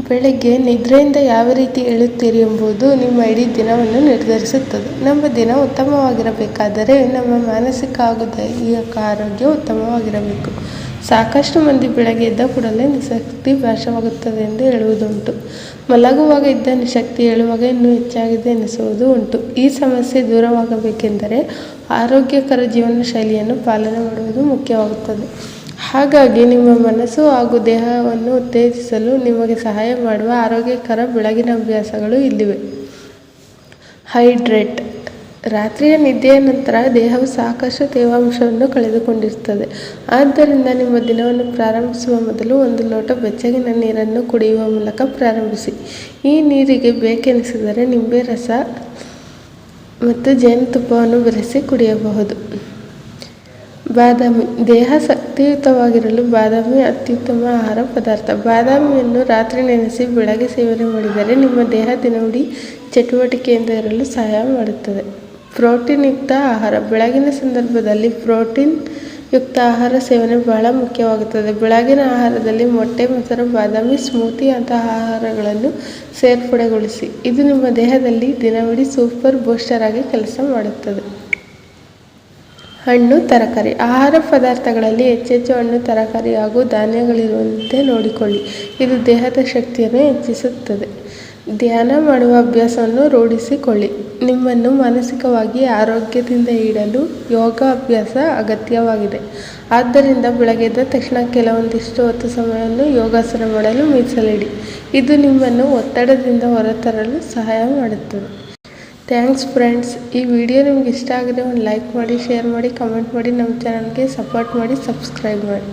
ಬೆಳಗ್ಗೆ ನಿದ್ರೆಯಿಂದ ಯಾವ ರೀತಿ ಏಳುತ್ತೀರಿ ಎಂಬುದು ನಿಮ್ಮ ಇಡೀ ದಿನವನ್ನು ನಿರ್ಧರಿಸುತ್ತದೆ. ನಮ್ಮ ದಿನ ಉತ್ತಮವಾಗಿರಬೇಕಾದರೆ ನಮ್ಮ ಮಾನಸಿಕ ಹಾಗೂ ದೈಹಿಕ ಆರೋಗ್ಯ ಉತ್ತಮವಾಗಿರಬೇಕು. ಸಾಕಷ್ಟು ಮಂದಿ ಬೆಳಗ್ಗೆ ಎದ್ದ ಕೂಡಲೇ ನಿಶಕ್ತಿ ಭಾಸವಾಗುತ್ತದೆ ಎಂದು ಹೇಳುವುದುಂಟು. ಮಲಗುವಾಗ ಇದ್ದ ನಿಶಕ್ತಿ ಏಳುವಾಗ ಇನ್ನೂ ಹೆಚ್ಚಾಗಿದೆ ಎನಿಸುವುದು ಉಂಟು. ಈ ಸಮಸ್ಯೆ ದೂರವಾಗಬೇಕೆಂದರೆ ಆರೋಗ್ಯಕರ ಜೀವನ ಶೈಲಿಯನ್ನು ಪಾಲನೆ ಮಾಡುವುದು ಮುಖ್ಯವಾಗುತ್ತದೆ. ಹಾಗಾಗಿ ನಿಮ್ಮ ಮನಸ್ಸು ಹಾಗೂ ದೇಹವನ್ನು ಉತ್ತೇಜಿಸಲು ನಿಮಗೆ ಸಹಾಯ ಮಾಡುವ ಆರೋಗ್ಯಕರ ಬೆಳಗಿನ ಅಭ್ಯಾಸಗಳು ಇಲ್ಲಿವೆ. ಹೈಡ್ರೇಟ್. ರಾತ್ರಿಯ ನಿದ್ದೆಯ ನಂತರ ದೇಹವು ಸಾಕಷ್ಟು ತೇವಾಂಶವನ್ನು ಕಳೆದುಕೊಂಡಿರುತ್ತದೆ. ಆದ್ದರಿಂದ ನಿಮ್ಮ ದಿನವನ್ನು ಪ್ರಾರಂಭಿಸುವ ಮೊದಲು 1 ಲೋಟ ಬೆಚ್ಚಗಿನ ನೀರನ್ನು ಕುಡಿಯುವ ಮೂಲಕ ಪ್ರಾರಂಭಿಸಿ. ಈ ನೀರಿಗೆ ಬೇಕೆನಿಸಿದರೆ ನಿಂಬೆ ರಸ ಮತ್ತು ಜೇನುತುಪ್ಪವನ್ನು ಬೆರೆಸಿ ಕುಡಿಯಬಹುದು. ಬಾದಾಮಿ. ದೇಹ ಶಕ್ತಿಯುತವಾಗಿರಲು ಬಾದಾಮಿ ಅತ್ಯುತ್ತಮ ಆಹಾರ ಪದಾರ್ಥ. ಬಾದಾಮಿಯನ್ನು ರಾತ್ರಿ ನೆನೆಸಿ ಬೆಳಗ್ಗೆ ಸೇವನೆ ಮಾಡಿದರೆ ನಿಮ್ಮ ದೇಹ ದಿನವಿಡೀ ಚಟುವಟಿಕೆಯಿಂದ ಇರಲು ಸಹಾಯ ಮಾಡುತ್ತದೆ. ಪ್ರೋಟೀನ್ ಯುಕ್ತ ಆಹಾರ. ಬೆಳಗಿನ ಸಂದರ್ಭದಲ್ಲಿ ಪ್ರೋಟೀನ್ ಯುಕ್ತ ಆಹಾರ ಸೇವನೆ ಬಹಳ ಮುಖ್ಯವಾಗುತ್ತದೆ. ಬೆಳಗಿನ ಆಹಾರದಲ್ಲಿ ಮೊಟ್ಟೆ, ಮೊಸರು, ಬಾದಾಮಿ, ಸ್ಮೂತಿ ಅಂತಹ ಆಹಾರಗಳನ್ನು ಸೇರ್ಪಡೆಗೊಳಿಸಿ. ಇದು ನಿಮ್ಮ ದೇಹದಲ್ಲಿ ದಿನವಿಡೀ ಸೂಪರ್ ಬೂಸ್ಟರ್ ಆಗಿ ಕೆಲಸ ಮಾಡುತ್ತದೆ. ಹಣ್ಣು, ತರಕಾರಿ. ಆಹಾರ ಪದಾರ್ಥಗಳಲ್ಲಿ ಹೆಚ್ಚೆಚ್ಚು ಹಣ್ಣು, ತರಕಾರಿ ಹಾಗೂ ಧಾನ್ಯಗಳಿರುವಂತೆ ನೋಡಿಕೊಳ್ಳಿ. ಇದು ದೇಹದ ಶಕ್ತಿಯನ್ನು ಹೆಚ್ಚಿಸುತ್ತದೆ. ಧ್ಯಾನ ಮಾಡುವ ಅಭ್ಯಾಸವನ್ನು ರೂಢಿಸಿಕೊಳ್ಳಿ. ನಿಮ್ಮನ್ನು ಮಾನಸಿಕವಾಗಿ ಆರೋಗ್ಯದಿಂದ ಇಡಲು ಯೋಗ ಅಭ್ಯಾಸ ಅಗತ್ಯವಾಗಿದೆ. ಆದ್ದರಿಂದ ಬೆಳಗ್ಗೆ ಎದ್ದ ತಕ್ಷಣ ಕೆಲವೊಂದಿಷ್ಟು ಹೊತ್ತು ಸಮಯವನ್ನು ಯೋಗಾಸನ ಮಾಡಲು ಮೀಸಲಿಡಿ. ಇದು ನಿಮ್ಮನ್ನು ಒತ್ತಡದಿಂದ ಹೊರತರಲು ಸಹಾಯ ಮಾಡುತ್ತದೆ. Thanks friends. ಈ ವಿಡಿಯೋ ನಿಮ್ಗೆ ಇಷ್ಟ ಆಗಿದೆ ಒಂದು ಲೈಕ್ ಮಾಡಿ, ಶೇರ್ ಮಾಡಿ, ಕಮೆಂಟ್ ಮಾಡಿ, ನಮ್ಮ ಚಾನಲ್ಗೆ ಸಪೋರ್ಟ್ ಮಾಡಿ, ಸಬ್ಸ್ಕ್ರೈಬ್ ಮಾಡಿ.